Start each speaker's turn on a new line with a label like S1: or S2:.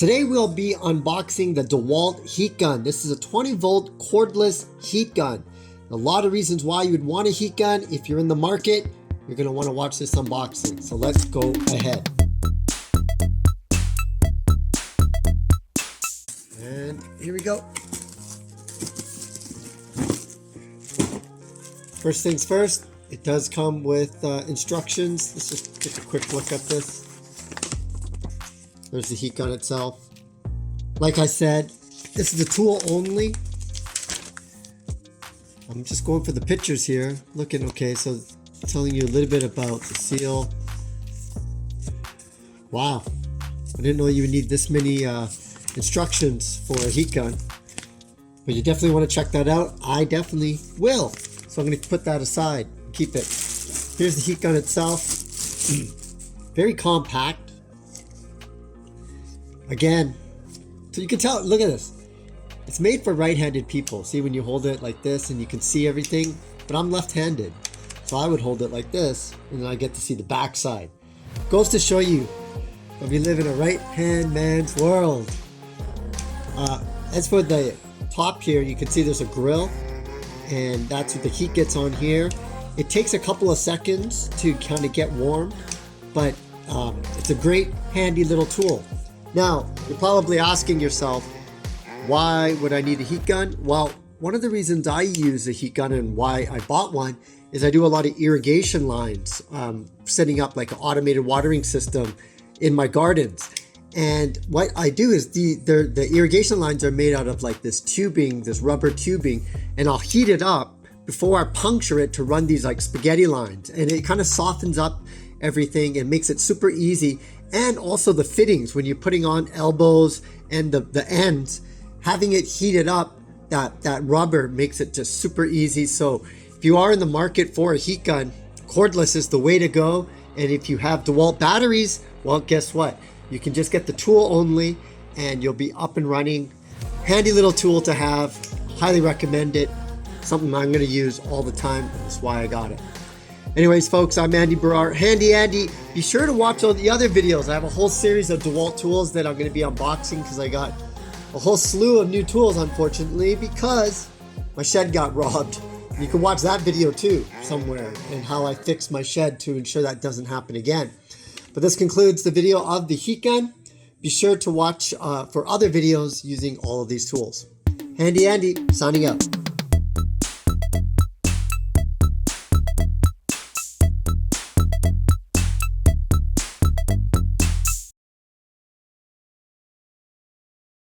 S1: Today we'll be unboxing the DeWalt heat gun. This is a 20 volt cordless heat gun. A lot of reasons why you would want a heat gun. If you're in the market, you're going to want to watch this unboxing. So let's go ahead. And here we go. First things first, it does come with instructions. Let's just take a quick look at this. There's the heat gun itself. Like I said, this is a tool only. I'm just going for the pictures here. Looking okay, so telling you a little bit about the seal. Wow, I didn't know you would need this many instructions for a heat gun. But you definitely want to check that out. I definitely will. So I'm going to put that aside, keep it. Here's the heat gun itself. Very compact. Again, so you can tell, look at this. It's made for right-handed people. See when you hold it like this and you can see everything, but I'm left-handed. So I would hold it like this and then I get to see the back side. Goes to show you that we live in a right-hand man's world. As for the top here, you can see there's a grill and that's what the heat gets on here. It takes a couple of seconds to kind of get warm, but it's a great handy little tool. Now, you're probably asking yourself, why would I need a heat gun? Well, one of the reasons I use a heat gun and why I bought one is I do a lot of irrigation lines, setting up like an automated watering system in my gardens. And what I do is the irrigation lines are made out of like this tubing, this rubber tubing, and I'll heat it up before I puncture it to run these like spaghetti lines. And it kind of softens up everything and makes it super easy. And also the fittings, when you're putting on elbows and the ends, having it heated up, that rubber makes it just super easy. So if you are in the market for a heat gun, cordless is the way to go. And if you have DeWalt batteries, well, guess what? You can just get the tool only and you'll be up and running. Handy little tool to have. Highly recommend it. Something I'm going to use all the time. That's why I got it. Anyways, folks, I'm Andy Baryer. Handy Andy. Be sure to watch all the other videos. I have a whole series of DeWalt tools that I'm going to be unboxing because I got a whole slew of new tools, unfortunately, because my shed got robbed. You can watch that video too somewhere and how I fixed my shed to ensure that doesn't happen again. But this concludes the video of the heat gun. Be sure to watch for other videos using all of these tools. Handy Andy, signing out.